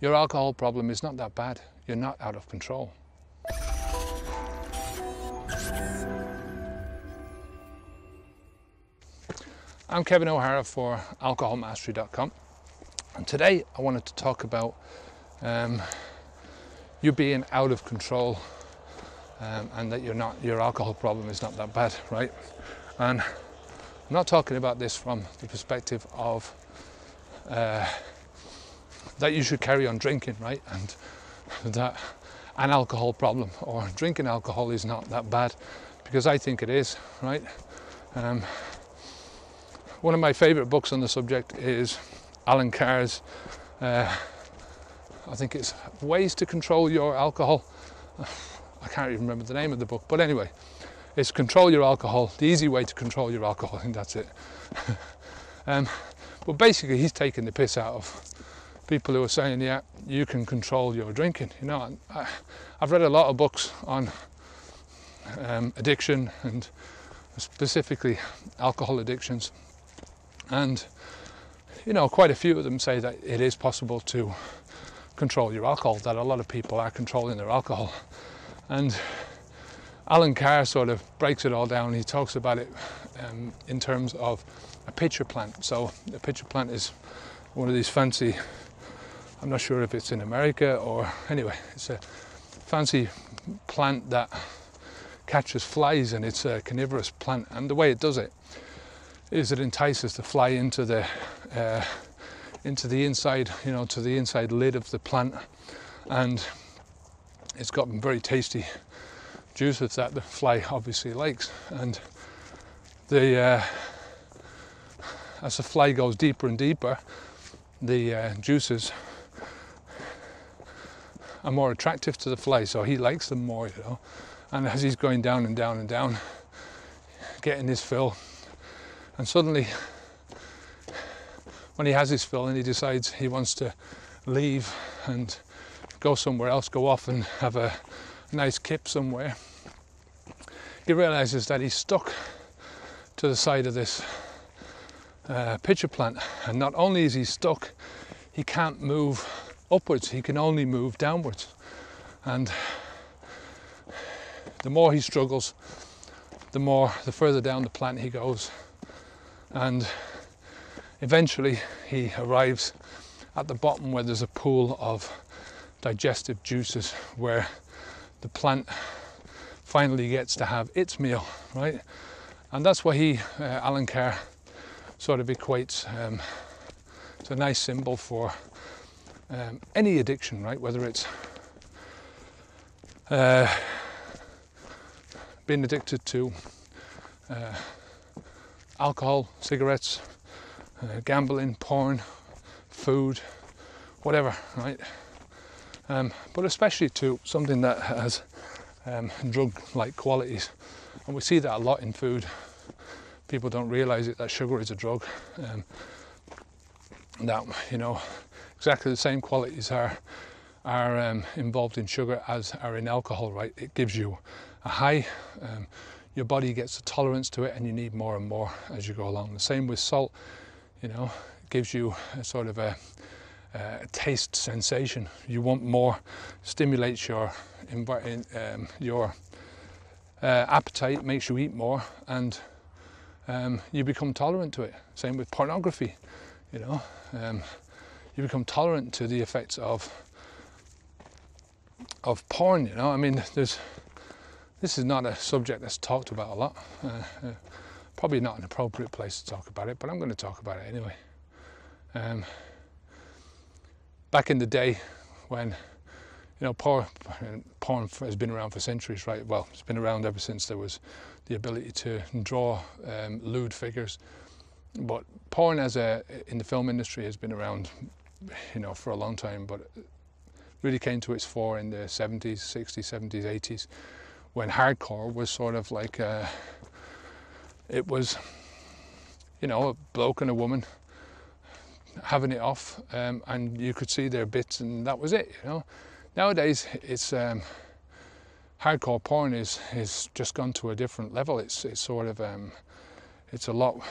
Your alcohol problem is not that bad. You're not out of control. I'm Kevin O'Hara for alcoholmastery.com, and today I wanted to talk about you being out of control, and that your alcohol problem is not that bad, right? And I'm not talking about this from the perspective of that you should carry on drinking, right? And that an alcohol problem or drinking alcohol is not that bad, because I think it is, right? One of my favorite books on the subject is Alan Carr's, I think it's Ways to Control Your Alcohol. I can't even remember the name of the book, but anyway, it's Control Your Alcohol, the easy way to control your alcohol. I think that's it. But basically he's taking the piss out of people who are saying, yeah, you can control your drinking. You know, I've read a lot of books on addiction, and specifically alcohol addictions, and you know, quite a few of them say that it is possible to control your alcohol, that a lot of people are controlling their alcohol. And Alan Carr sort of breaks it all down. He talks about it in terms of a pitcher plant. So a pitcher plant is one of these fancy, I'm not sure if it's in America or anyway, it's a fancy plant that catches flies, and it's a carnivorous plant. And the way it does it is it entices the fly into the inside, you know, to the inside lid of the plant, and it's got very tasty juices that the fly obviously likes. And as the fly goes deeper and deeper, the juices are more attractive to the fly, so he likes them more, you know. And as he's going down and down and down, getting his fill, and suddenly when he has his fill and he decides he wants to leave and go somewhere else, go off and have a nice kip somewhere, he realizes that he's stuck to the side of this pitcher plant. And not only is he stuck, he can't move upwards, he can only move downwards. And the more he struggles, the further down the plant he goes, and eventually he arrives at the bottom where there's a pool of digestive juices, where the plant finally gets to have its meal, right? And that's what Alan Carr sort of equates. It's a nice symbol for any addiction, right? Whether it's being addicted to alcohol, cigarettes, gambling, porn, food, whatever, right? But especially to something that has drug-like qualities. And we see that a lot in food. People don't realise it, that sugar is a drug. That, you know, exactly the same qualities are involved in sugar as are in alcohol, right? It gives you a high, your body gets a tolerance to it, and you need more and more as you go along. The same with salt, you know, it gives you a sort of a taste sensation. You want more, stimulates your appetite, makes you eat more, and you become tolerant to it. Same with pornography, you know, you become tolerant to the effects of porn, you know. I mean, this is not a subject that's talked about a lot. Probably not an appropriate place to talk about it, but I'm going to talk about it anyway. Back in the day when, you know, porn has been around for centuries, right? Well, it's been around ever since there was the ability to draw lewd figures. But porn in the film industry has been around, you know, for a long time, but it really came to its fore in the 70s, 60s, 70s, 80s, when hardcore was sort of like, it was, you know, a bloke and a woman having it off, and you could see their bits, and that was it, you know. Nowadays, it's hardcore porn is just gone to a different level. It's sort of it's a lot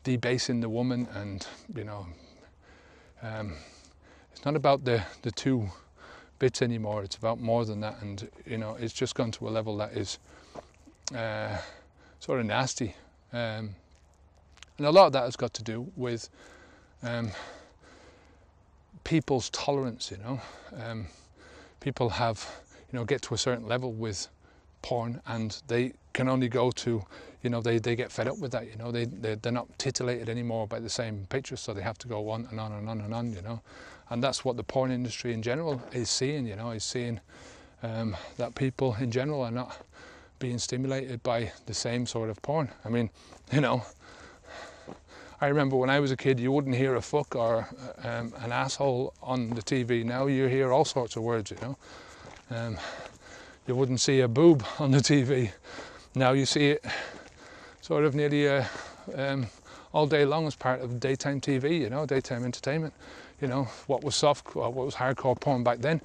debasing the woman, and you know, it's not about the two bits anymore. It's about more than that, and you know, it's just gone to a level that is sort of nasty, and a lot of that has got to do with people's tolerance. You know, people have, you know, get to a certain level with porn, and they can only go to, you know, they get fed up with that. You know, they're not titillated anymore by the same pictures, so they have to go on and on and on and on. You know, and that's what the porn industry in general is seeing. You know, is seeing that people in general are not being stimulated by the same sort of porn. I mean, you know, I remember when I was a kid, you wouldn't hear a fuck or an asshole on the TV. Now you hear all sorts of words. You know. You wouldn't see a boob on the TV. Now you see it sort of nearly all day long as part of daytime TV, you know, daytime entertainment. You know, what was what was hardcore porn back then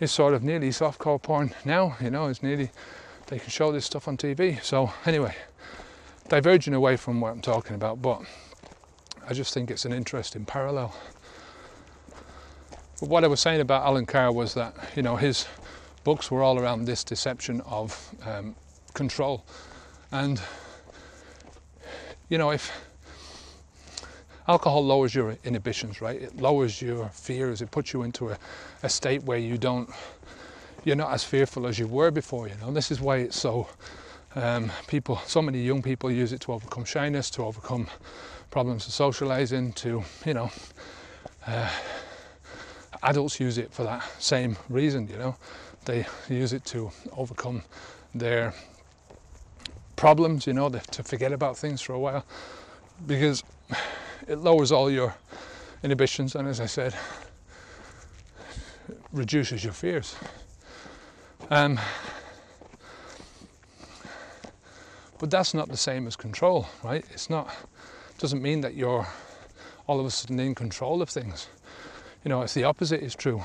is sort of nearly softcore porn now, you know, it's nearly, they can show this stuff on TV. So anyway, diverging away from what I'm talking about, but I just think it's an interesting parallel. But what I was saying about Alan Carr was that, you know, his books were all around this deception of control. And, you know, if alcohol lowers your inhibitions, right? It lowers your fears. It puts you into a state where you're not as fearful as you were before, you know. This is why it's so, so many young people use it to overcome shyness, to overcome problems of socializing, to, you know, adults use it for that same reason, you know. They use it to overcome their problems, you know, to forget about things for a while, because it lowers all your inhibitions, and as I said, reduces your fears. But that's not the same as control, right? Doesn't mean that you're all of a sudden in control of things. You know, if the opposite is true.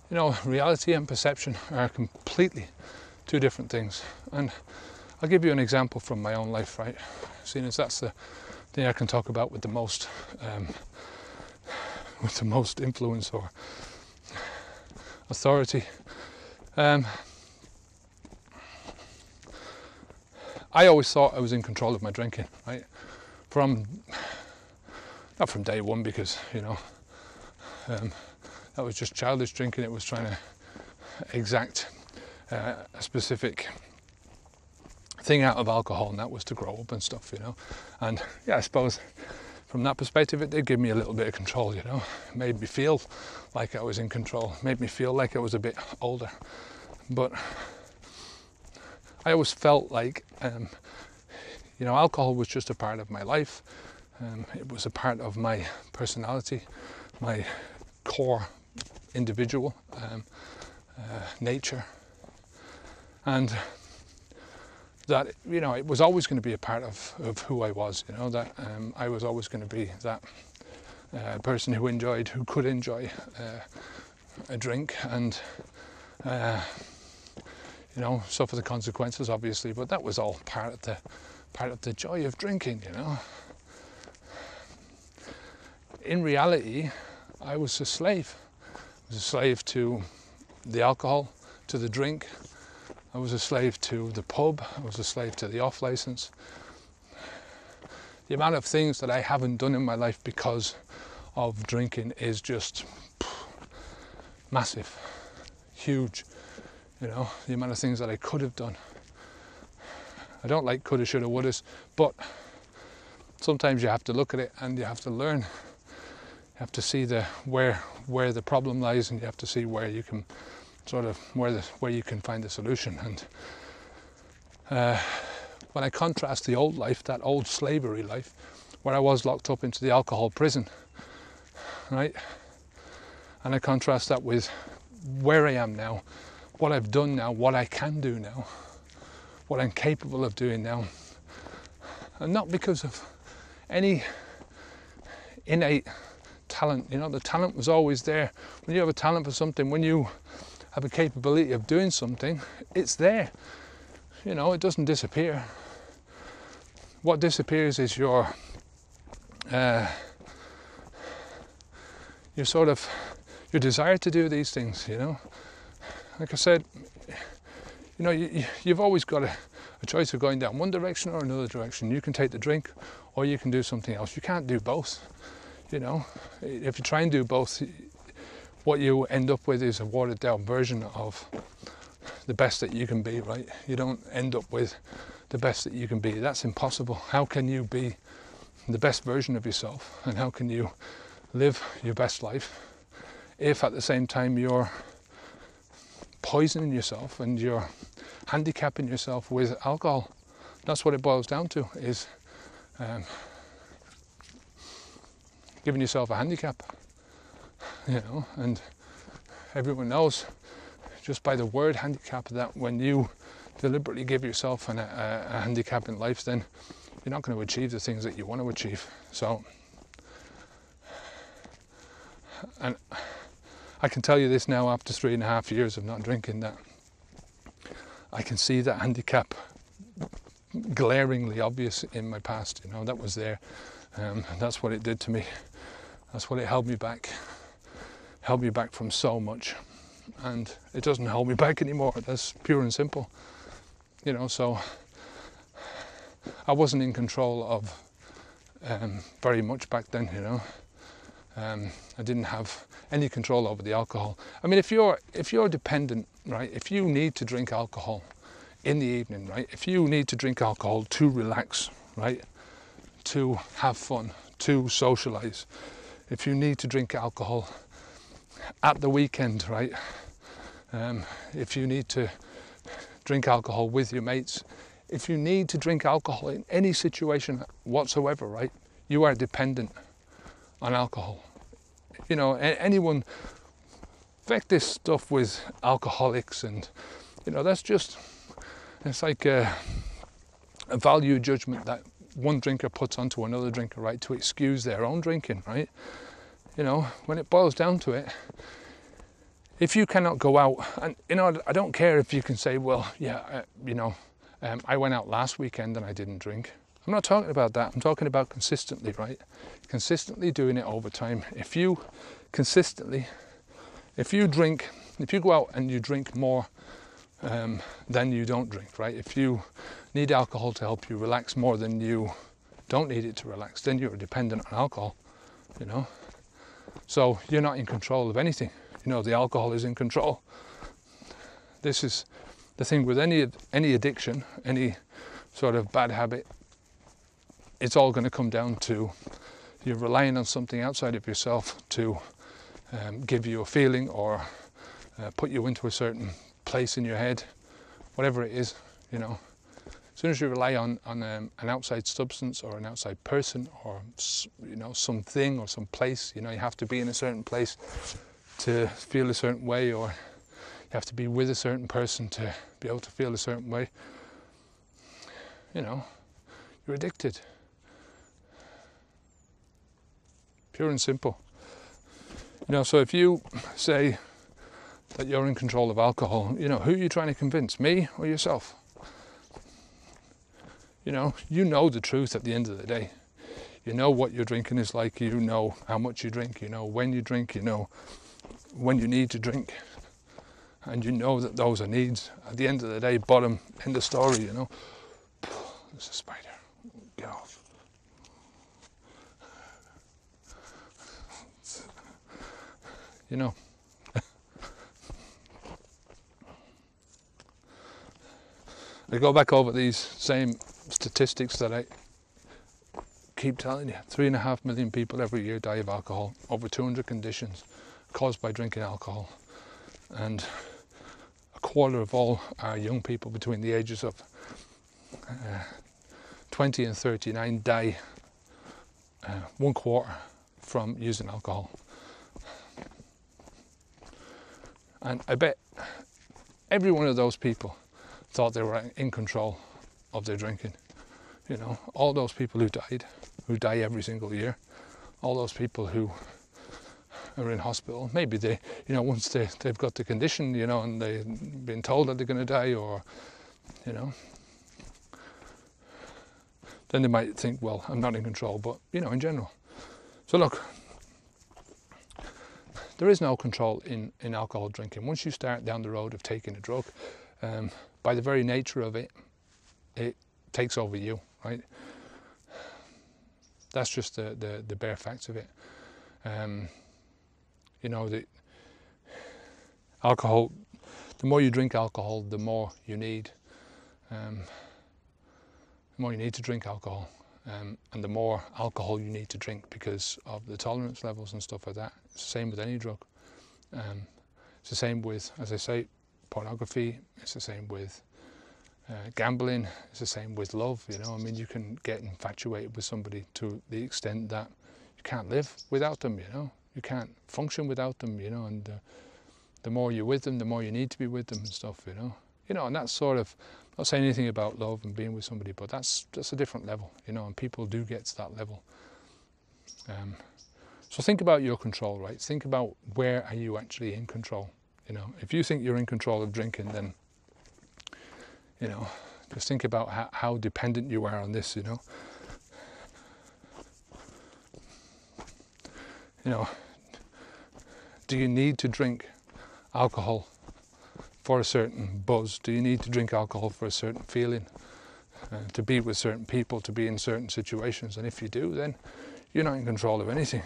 You know, reality and perception are completely two different things. And I'll give you an example from my own life, right? Seeing as that's the thing I can talk about with the most influence or authority. I always thought I was in control of my drinking, right? Not from day one, because, you know, that was just childish drinking. It was trying to exact a specific thing out of alcohol, and that was to grow up and stuff, you know. And yeah, I suppose from that perspective, it did give me a little bit of control, you know. It made me feel like I was in control, made me feel like I was a bit older. But I always felt like, you know, alcohol was just a part of my life. It was a part of my personality, my core individual nature, and that, you know, it was always going to be a part of who I was, you know, that I was always going to be that person who could enjoy a drink and you know, suffer the consequences, obviously, but that was all part of the joy of drinking, you know. In reality, I was a slave. I was a slave to the alcohol, to the drink. I was a slave to the pub. I was a slave to the off license. The amount of things that I haven't done in my life because of drinking is just massive, huge. You know, the amount of things that I could have done. I don't like coulda, shoulda, wouldas, but sometimes you have to look at it and you have to learn. You have to see where the problem lies, and you have to see where you can where you can find the solution. And when I contrast the old life, that old slavery life, where I was locked up into the alcohol prison, right? And I contrast that with where I am now, what I've done now, what I can do now, what I'm capable of doing now. And not because of any innate talent, you know, the talent was always there. When you have a talent for something, when you have a capability of doing something, it's there. You know, it doesn't disappear. What disappears is your your desire to do these things, you know. Like I said, you know, you've always got a choice of going down one direction or another direction. You can take the drink or you can do something else. You can't do both, you know. If you try and do both, what you end up with is a watered down version of the best that you can be, right? You don't end up with the best that you can be. That's impossible. How can you be the best version of yourself, and how can you live your best life if at the same time you're poisoning yourself and you're handicapping yourself with alcohol? That's what it boils down to, is giving yourself a handicap, you know. And everyone knows just by the word handicap that when you deliberately give yourself a handicap in life, then you're not going to achieve the things that you want to achieve. So, and I can tell you this now, after 3.5 years of not drinking, that I can see that handicap glaringly obvious in my past. You know, that was there. That's what it did to me. That's what it held me back from so much. And it doesn't hold me back anymore. That's pure and simple. You know, so I wasn't in control of very much back then, you know. I didn't have any control over the alcohol. I mean, if you're dependent, right, if you need to drink alcohol in the evening, right, if you need to drink alcohol to relax, right, to have fun, to socialize, if you need to drink alcohol at the weekend, right, if you need to drink alcohol with your mates, if you need to drink alcohol in any situation whatsoever, right, you are dependent on alcohol. You know, anyone, in fact, this stuff with alcoholics, and you know, that's just, it's like a value judgment that one drinker puts onto another drinker, right, to excuse their own drinking, right? You know, when it boils down to it, if you cannot go out, and you know, I don't care if you can say, well, yeah, you know, I went out last weekend and I didn't drink. I'm not talking about that. I'm talking about consistently, right? Consistently doing it over time. If you go out and you drink more than you don't drink, right? If you need alcohol to help you relax more than you don't need it to relax, then you're dependent on alcohol, you know? So you're not in control of anything. You know, the alcohol is in control. This is the thing with any addiction, any sort of bad habit. It's all going to come down to you're relying on something outside of yourself to give you a feeling or put you into a certain place in your head, whatever it is, you know. As soon as you rely on an outside substance or an outside person or, you know, something or some place, you know, you have to be in a certain place to feel a certain way, or you have to be with a certain person to be able to feel a certain way, you know, you're addicted. Pure and simple. You know, so if you say that you're in control of alcohol, you know, who are you trying to convince, me or yourself? You know the truth at the end of the day. You know what your drinking is like, you know how much you drink, you know when you drink, you know when you need to drink, and you know that those are needs. At the end of the day, bottom, end of story, you know. There's a spider, get off. You know. I go back over these same statistics that I keep telling you. 3.5 million people every year die of alcohol, over 200 conditions caused by drinking alcohol, and a quarter of all our young people between the ages of 20 and 39 die 1/4 from using alcohol. And I bet every one of those people thought they were in control of their drinking. You know, all those people who die every single year, all those people who are in hospital, maybe they, you know, once they've got the condition, you know, and they've been told that they're going to die, or, you know, then they might think, well, I'm not in control, but, you know, in general. So look, there is no control in alcohol drinking. Once you start down the road of taking a drug, by the very nature of it, it takes over you, right? That's just the bare facts of it. You know, the alcohol, the more you drink alcohol, the more you need. The more you need to drink alcohol, and the more alcohol you need to drink because of the tolerance levels and stuff like that. It's the same with any drug. It's the same with, as I say, pornography. It's the same with gambling. It's the same with love. You know, I mean, you can get infatuated with somebody to the extent that you can't live without them. You know, you can't function without them. You know, and the more you're with them, the more you need to be with them and stuff. You know, and that's sort of, not saying anything about love and being with somebody, but that's a different level. You know, and people do get to that level. So think about your control, right? Think about where are you actually in control. You know, if you think you're in control of drinking, then, you know, just think about how dependent you are on this, you know. You know, do you need to drink alcohol for a certain buzz? Do you need to drink alcohol for a certain feeling? To be with certain people, to be in certain situations? And if you do, then you're not in control of anything.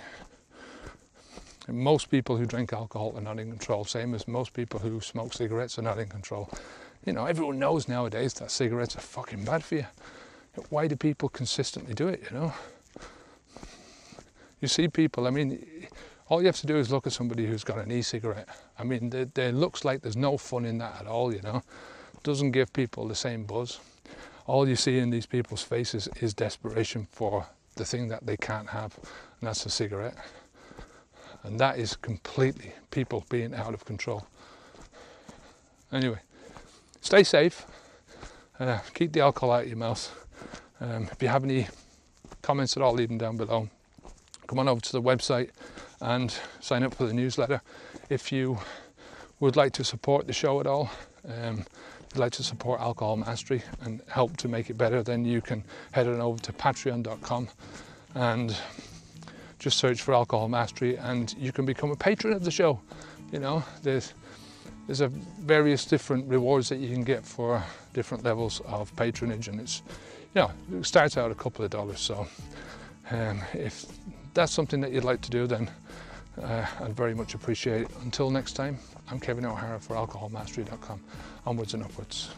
And most people who drink alcohol are not in control, same as most people who smoke cigarettes are not in control. You know, everyone knows nowadays that cigarettes are fucking bad for you. Why do people consistently do it, you know? You see people, I mean, all you have to do is look at somebody who's got an e-cigarette. I mean, it looks like there's no fun in that at all, you know? It doesn't give people the same buzz. All you see in these people's faces is desperation for the thing that they can't have, and that's a cigarette. And that is completely people being out of control. Anyway, stay safe. Keep the alcohol out of your mouth. If you have any comments at all, leave them down below. Come on over to the website and sign up for the newsletter. If you would like to support the show at all, if you'd like to support Alcohol Mastery and help to make it better, then you can head on over to patreon.com and just search for Alcohol Mastery, and you can become a patron of the show. You know, there's various different rewards that you can get for different levels of patronage, and it's, you know, it starts out a couple of dollars. So if that's something that you'd like to do, then I'd very much appreciate it. Until next time, I'm Kevin O'Hara for alcoholmastery.com. Onwards and upwards.